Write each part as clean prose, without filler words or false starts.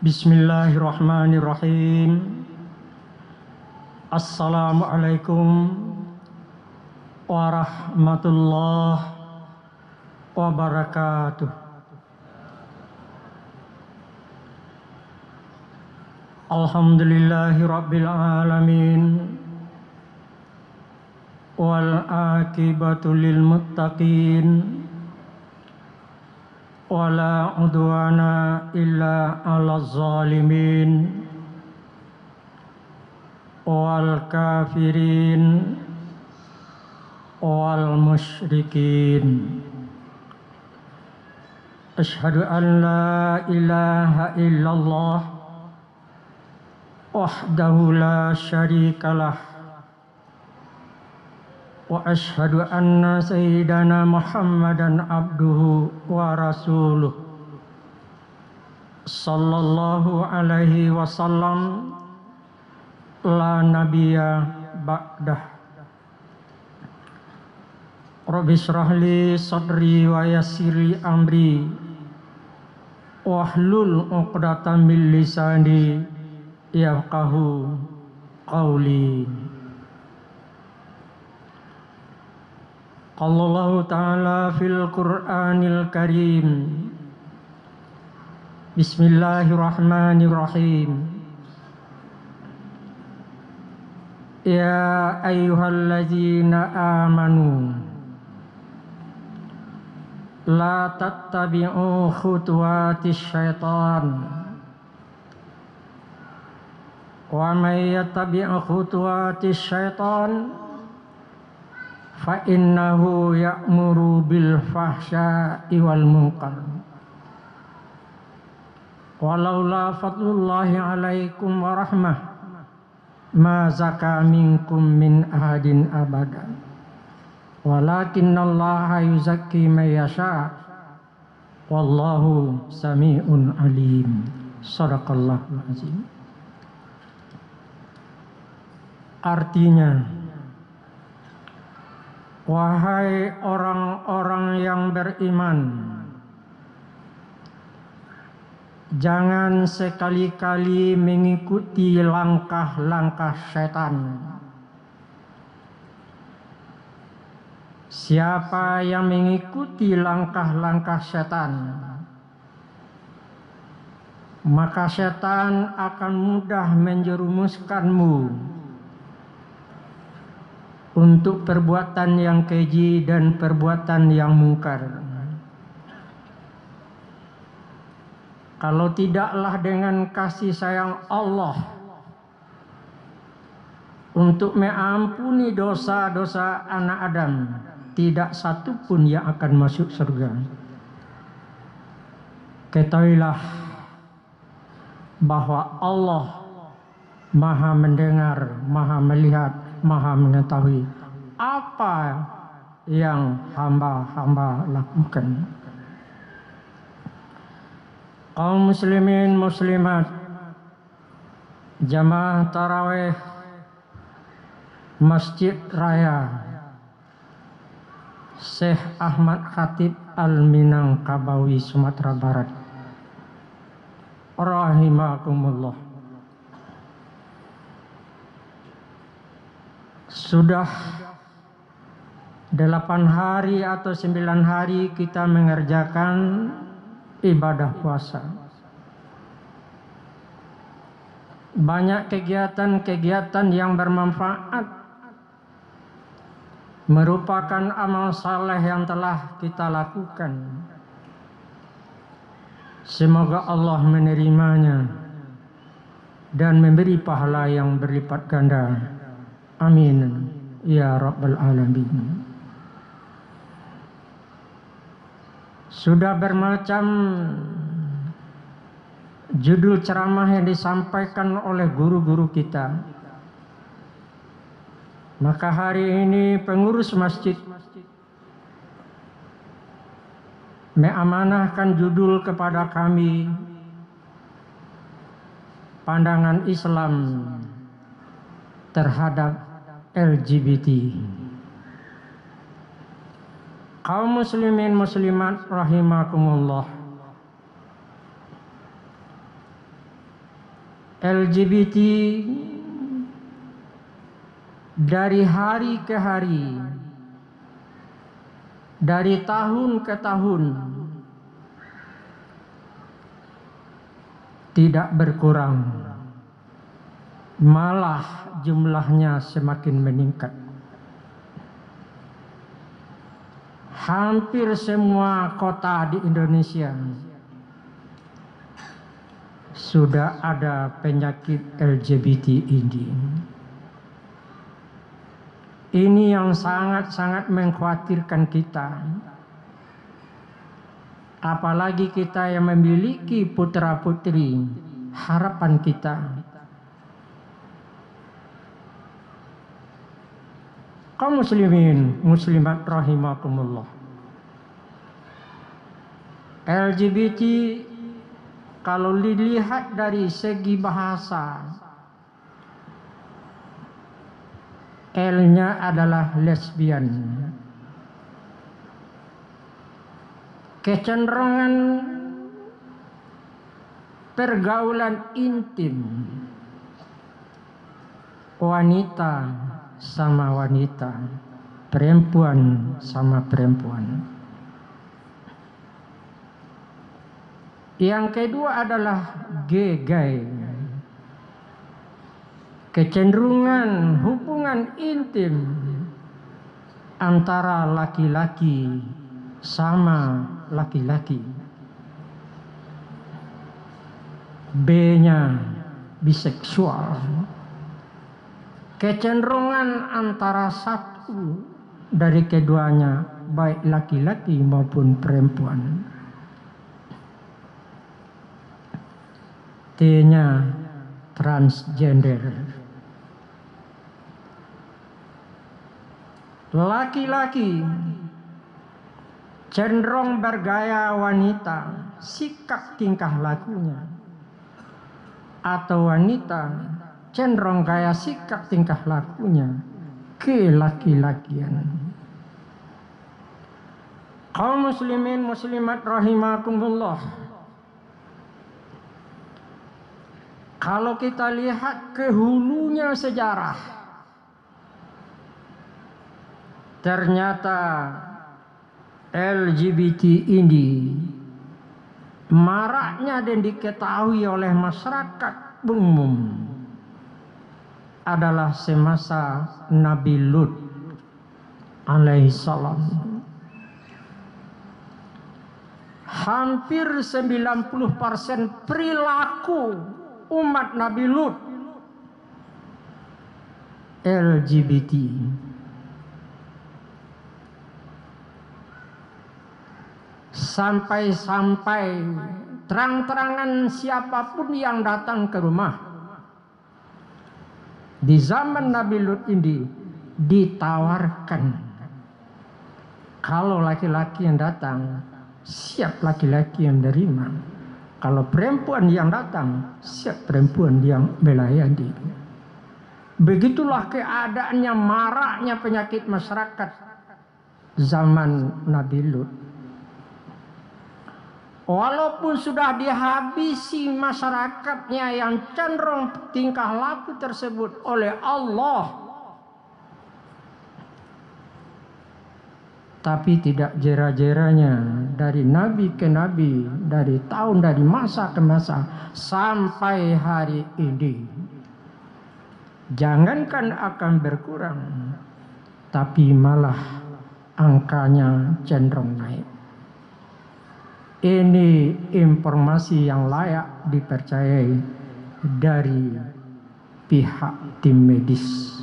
Bismillahirrahmanirrahim. Assalamualaikum warahmatullahi wabarakatuh. Alhamdulillahi rabbil alamin. Wal akibatu lil muttaqin. Wala udwana illa ala zalimin. Wal kafirin wal musyrikin. Asyhadu an la ilaha illallah wahdahu la syarikalah. Wa asyhadu anna sayyidana Muhammadan abduhu wa rasuluh sallallahu alaihi wasallam la nabiyya ba'dah. Rabbi shrah li sadri wa yassir li amri wahlul 'uqdatam min lisani yafqahu qawli. Qala ta'ala fil Qur'anil Karim. Bismillahirrahmanirrahim. Ya ayyuhalladzina amanu la tattabi'u khutuwatis syaitan wa may yattabi' khutuwatis syaitan fa innahu ya'muru bil fahsya'i wal munkar. Walaula fadlullahi alaikum wa rahmah ma zaka minkum min ahadin abada walakinnallaha yuzakki man yasha wallahu sami'un alim. Shadaqallahul azim. Artinya, wahai orang-orang yang beriman, jangan sekali-kali mengikuti langkah-langkah setan. Siapa yang mengikuti langkah-langkah setan, maka setan akan mudah menjerumuskanmu untuk perbuatan yang keji dan perbuatan yang mungkar. Kalau tidaklah dengan kasih sayang Allah untuk mengampuni dosa-dosa anak Adam, tidak satu pun yang akan masuk surga. Ketahuilah bahwa Allah Maha mendengar, Maha melihat, Maha mengetahui apa yang hamba-hamba lakukan. Kaum muslimin muslimat, jamaah tarawih Masjid Raya Syekh Ahmad Khatib Al-Minangkabawi, Sumatera Barat, rahimakumullah. Sudah 8 hari atau 9 hari kita mengerjakan ibadah puasa. Banyak kegiatan-kegiatan yang bermanfaat, merupakan amal saleh yang telah kita lakukan. Semoga Allah menerimanya dan memberi pahala yang berlipat ganda. Amin ya rabbal alamin. Sudah bermacam judul ceramah yang disampaikan oleh guru-guru kita. Maka hari ini pengurus masjid mengamanahkan judul kepada kami, pandangan Islam terhadap LGBT. Kaum muslimin muslimat rahimakumullah, LGBT dari hari ke hari, dari tahun ke tahun tidak berkurang, malah jumlahnya semakin meningkat. Hampir semua kota di Indonesia sudah ada penyakit LGBT ini. Ini yang sangat-sangat mengkhawatirkan kita. Apalagi kita yang memiliki putra-putri, harapan kita. Kaum muslimin, muslimat rahimakumullah. LGBT kalau dilihat dari segi bahasa, L-nya adalah lesbian. Kecenderungan pergaulan intim wanita sama wanita, perempuan sama perempuan. Yang kedua adalah gay. Kecenderungan hubungan intim antara laki-laki sama laki-laki. B-nya biseksual. Kecenderungan antara satu dari keduanya, baik laki-laki maupun perempuan. T-nya transgender. Laki-laki cenderung bergaya wanita, sikap tingkah lakunya, atau wanita cenderung gaya sikap tingkah lakunya ke laki-lakian. Kaum muslimin muslimat rahimakumullah, kalau kita lihat ke hulunya sejarah, ternyata LGBT ini maraknya dan diketahui oleh masyarakat umum adalah semasa Nabi Lut alaihissalam. Hampir 90% perilaku umat Nabi Lut LGBT. Sampai-sampai terang-terangan siapapun yang datang ke rumah di zaman Nabi Lut ini ditawarkan, kalau laki-laki yang datang siap laki-laki yang menerima, kalau perempuan yang datang siap perempuan yang melayani. Begitulah keadaannya maraknya penyakit masyarakat zaman Nabi Lut. Walaupun sudah dihabisi masyarakatnya yang cenderung tingkah laku tersebut oleh Allah, tapi tidak jera-jeranya dari nabi ke nabi, dari tahun, dari masa ke masa, sampai hari ini. Jangankan akan berkurang, tapi malah angkanya cenderung naik. Ini informasi yang layak dipercayai dari pihak tim medis.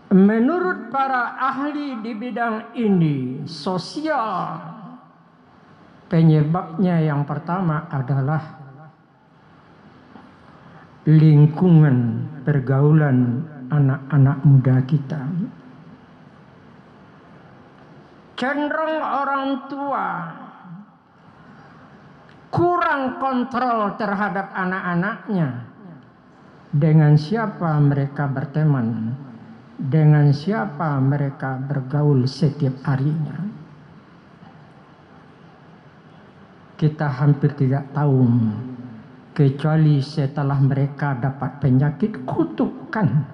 Menurut para ahli di bidang ini, sosial, penyebabnya yang pertama adalah lingkungan pergaulan anak-anak muda kita. Cenderung orang tua kurang kontrol terhadap anak-anaknya, dengan siapa mereka berteman, dengan siapa mereka bergaul setiap harinya. kita hampir tidak tahu, kecuali setelah mereka dapat penyakit kutukan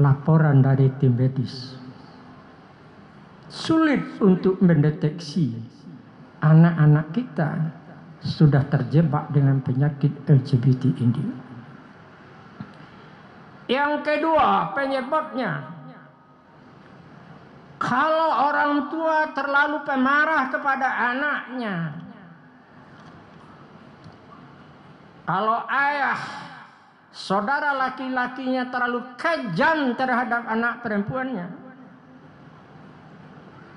laporan dari tim medis. Sulit untuk mendeteksi anak-anak kita sudah terjebak dengan penyakit LGBT ini. Yang kedua penyebabnya, kalau orang tua terlalu pemarah kepada anaknya, kalau ayah, saudara laki-lakinya terlalu kejam terhadap anak perempuannya,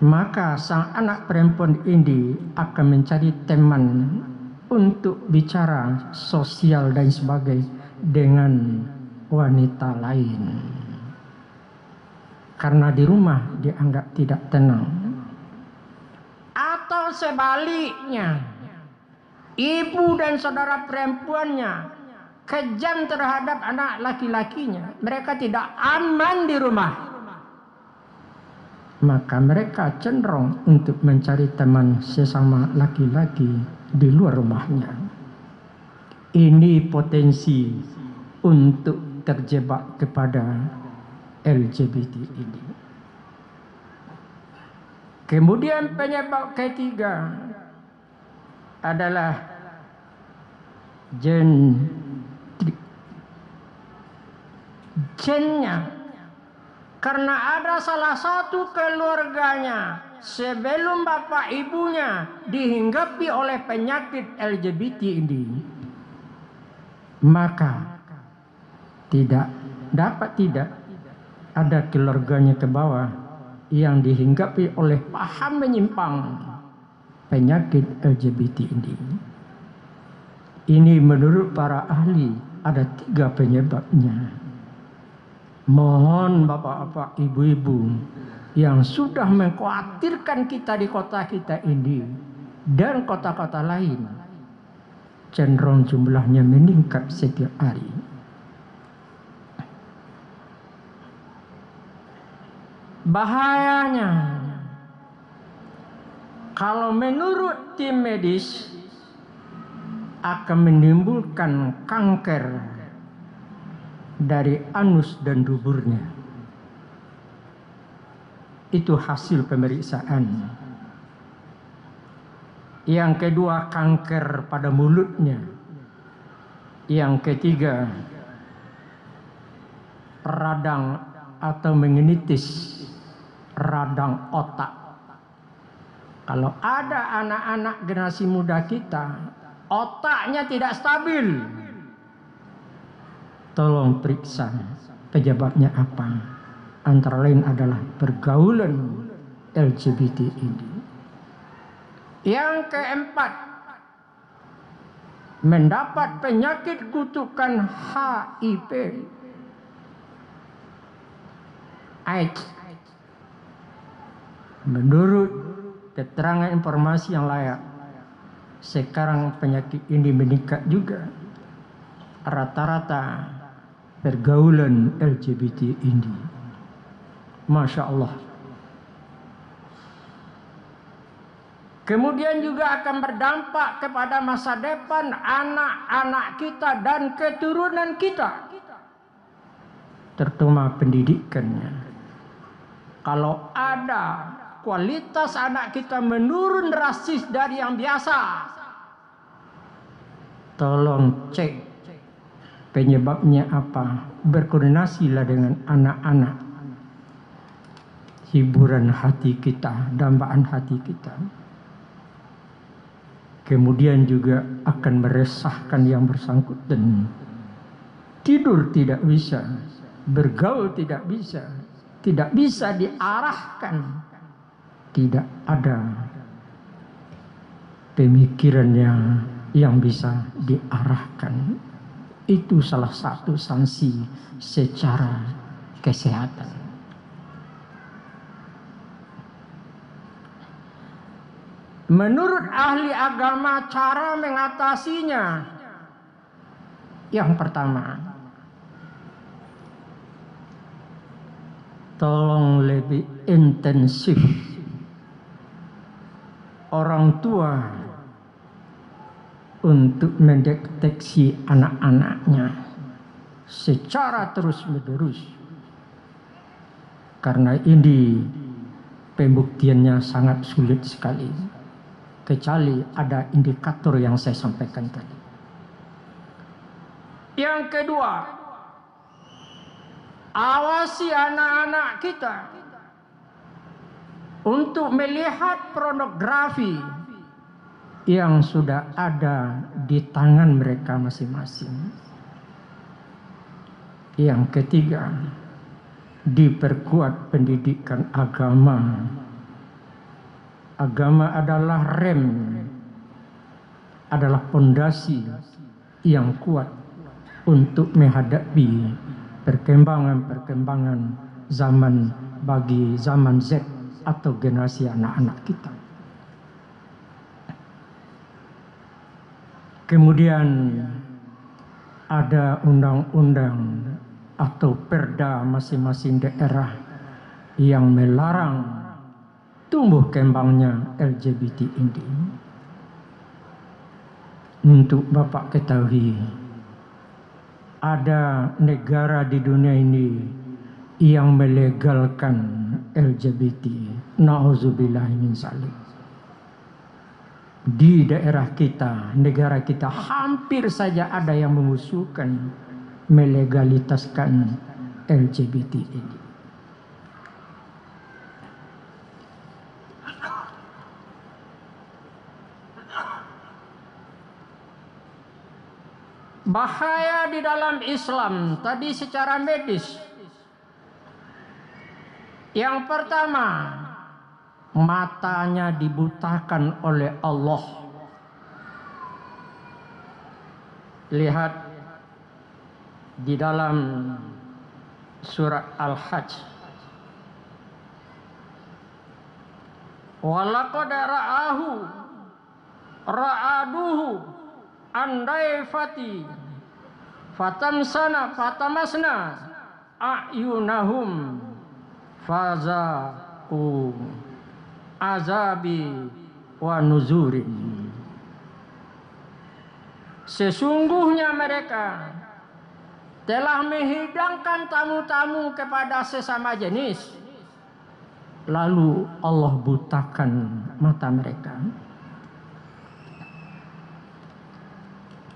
maka sang anak perempuan ini akan mencari teman untuk bicara sosial dan sebagainya dengan wanita lain. Karena di rumah dianggap tidak tenang. Atau sebaliknya, ibu dan saudara perempuannya kejam terhadap anak laki-lakinya. Mereka tidak aman di rumah. Maka mereka cenderung untuk mencari teman sesama laki-laki di luar rumahnya. Ini potensi untuk terjebak kepada LGBT ini. Kemudian penyebab ketiga adalah gennya. Karena ada salah satu keluarganya sebelum bapak ibunya dihinggapi oleh penyakit LGBT ini, maka tidak ada keluarganya ke bawah yang dihinggapi oleh paham menyimpang penyakit LGBT ini. Ini menurut para ahli ada 3 penyebabnya. Mohon bapak-bapak, ibu-ibu yang sudah mengkhawatirkan kita di kota kita ini dan kota-kota lain, cenderung jumlahnya meningkat setiap hari. Bahayanya, kalau menurut tim medis akan menimbulkan kanker dari anus dan duburnya. Itu hasil pemeriksaan. Yang kedua, kanker pada mulutnya. Yang ketiga, radang atau meningitis radang otak. Kalau ada anak-anak generasi muda kita, otaknya tidak stabil, tolong periksa penyebabnya apa. Antara lain adalah pergaulan LGBT ini. Yang keempat, mendapat penyakit kutukan HIV, AIDS. Menurut keterangan informasi yang layak, sekarang penyakit ini meningkat juga. Rata-rata pergaulan LGBT ini, Masya Allah. Kemudian juga akan berdampak kepada masa depan anak-anak kita dan keturunan kita, terutama pendidikannya. Kalau ada kualitas anak kita menurun drastis dari yang biasa, tolong cek penyebabnya apa. Berkoordinasilah dengan anak-anak, hiburan hati kita, dambaan hati kita. Kemudian juga akan meresahkan yang bersangkutan. Tidur tidak bisa, bergaul tidak bisa diarahkan, tidak ada pemikiran yang bisa diarahkan. Itu salah satu sanksi secara kesehatan. Menurut ahli agama, cara mengatasinya, yang pertama, tolong lebih intensif orang tua untuk mendeteksi anak-anaknya secara terus-menerus. Karena ini pembuktiannya sangat sulit sekali, kecuali ada indikator yang saya sampaikan tadi. Yang kedua, awasi anak-anak kita untuk melihat pornografi yang sudah ada di tangan mereka masing-masing. Yang ketiga, diperkuat pendidikan agama. Agama adalah rem, adalah fondasi yang kuat untuk menghadapi perkembangan-perkembangan zaman bagi zaman Z atau generasi anak-anak kita. Kemudian ada undang-undang atau perda masing-masing daerah yang melarang tumbuh kembangnya LGBT ini. Untuk Bapak ketahui, ada negara di dunia ini yang melegalkan LGBT. Na'udzubillah min dzalik. Di daerah kita, negara kita, hampir saja ada yang mengusulkan melegalitaskan LGBT ini. Bahaya di dalam Islam tadi secara medis. Yang pertama, matanya dibutakan oleh Allah. Lihat di dalam surat Al-Hajj. Walaqad ra'aduhu andaifati fatamasna a'yunahum fazaku azabi wa nuzurin. Sesungguhnya mereka telah menghidangkan tamu-tamu kepada sesama jenis, lalu Allah butakan mata mereka.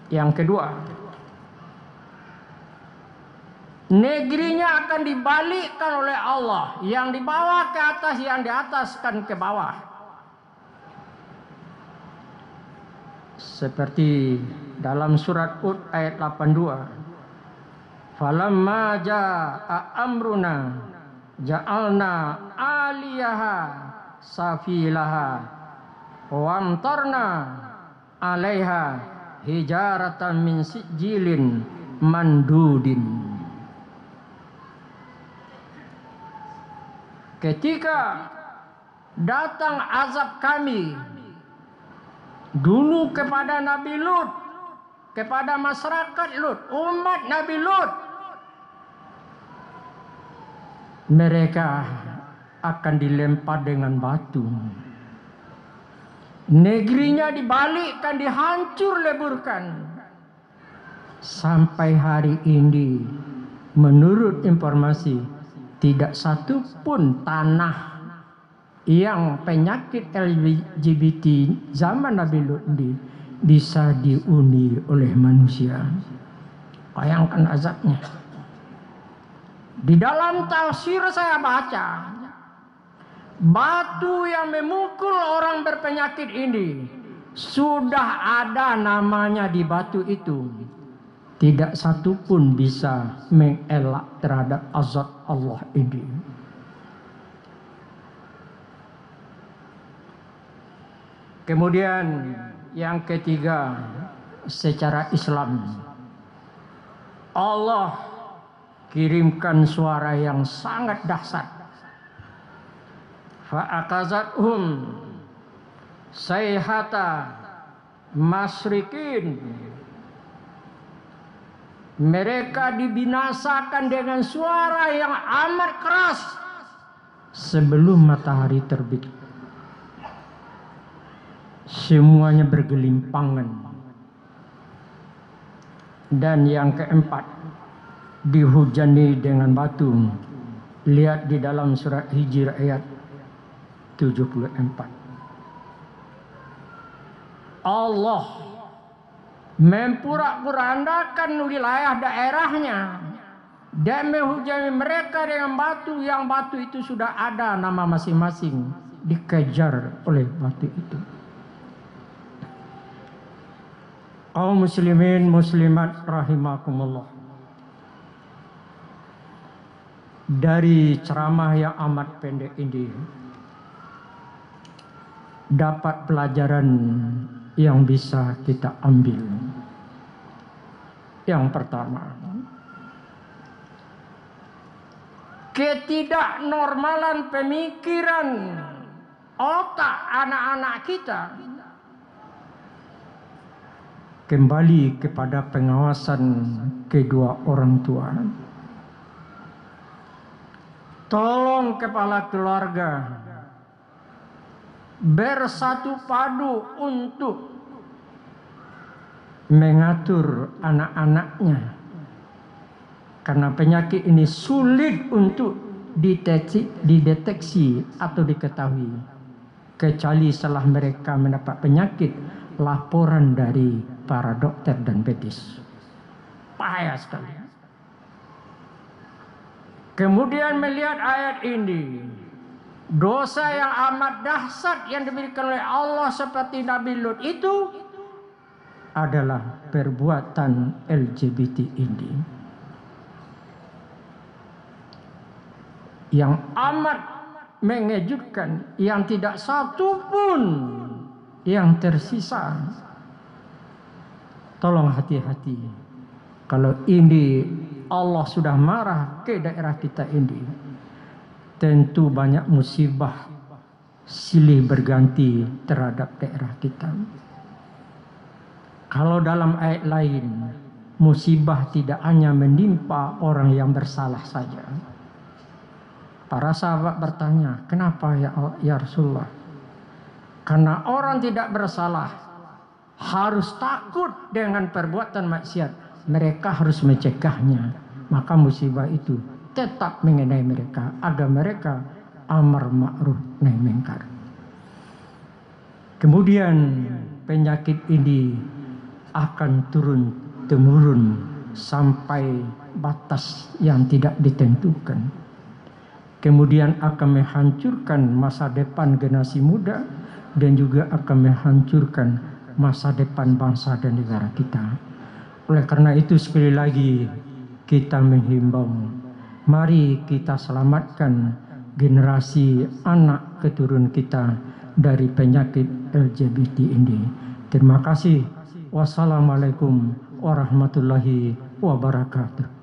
Yang kedua, negerinya akan dibalikkan oleh Allah, yang di bawah ke atas, yang di atas kan ke bawah. Seperti dalam surat Hud ayat 82. Falamma jaa amruna ja'alna aliyaha safilaha wa amtarna 'alaiha hijaratan min sijilin mandudin. Ketika datang azab kami dulu kepada Nabi Lut, kepada masyarakat Lut, umat Nabi Lut, mereka akan dilempar dengan batu. Negerinya dibalikkan, dihancur leburkan. Sampai hari ini, menurut informasi, tidak satu pun tanah yang penyakit LGBT zaman Nabi Lut ini bisa dihuni oleh manusia. Bayangkan azabnya. Di dalam tafsir saya baca, batu yang memukul orang berpenyakit ini sudah ada namanya di batu itu. Tidak satu pun bisa mengelak terhadap azab Allah ini. Kemudian yang ketiga, secara Islam, Allah kirimkan suara yang sangat dahsyat. Fa'akazathum sayhata masyrikin. Mereka dibinasakan dengan suara yang amat keras sebelum matahari terbit. Semuanya bergelimpangan Dan yang keempat, dihujani dengan batu. Lihat di dalam surat Hijr ayat 74. Allah memporak-porandakan wilayah daerahnya dan menghujani mereka dengan batu, yang batu itu sudah ada nama masing-masing, dikejar oleh batu itu. Kaum muslimin muslimat rahimakumullah, dari ceramah yang amat pendek ini dapat pelajaran yang bisa kita ambil. Yang pertama, ketidaknormalan pemikiran otak anak-anak kita kembali kepada pengawasan kedua orang tua. Tolong kepala keluarga bersatu padu untuk mengatur anak-anaknya, karena penyakit ini sulit untuk dideteksi atau diketahui kecuali setelah mereka mendapat penyakit, laporan dari para dokter dan medis. Bahaya sekali. Kemudian melihat ayat ini, dosa yang amat dahsyat yang diberikan oleh Allah seperti Nabi Lut itu adalah perbuatan LGBT ini, yang amat mengejutkan, yang tidak satu pun yang tersisa. Tolong hati-hati. Kalau ini Allah sudah marah ke daerah kita ini, tentu banyak musibah silih berganti terhadap daerah kita. Kalau dalam ayat lain, musibah tidak hanya menimpa orang yang bersalah saja. Para sahabat bertanya, kenapa ya Rasulullah? Karena orang tidak bersalah harus takut dengan perbuatan maksiat. Mereka harus mencegahnya. Maka musibah itu tetap mengenai mereka agar mereka amar ma'ruf nahi munkar. Kemudian penyakit ini akan turun temurun sampai batas yang tidak ditentukan. Kemudian akan menghancurkan masa depan generasi muda dan juga akan menghancurkan masa depan bangsa dan negara kita. Oleh karena itu sekali lagi kita menghimbau, mari kita selamatkan generasi anak keturunan kita dari penyakit LGBT ini. Terima kasih. Wassalamualaikum warahmatullahi wabarakatuh.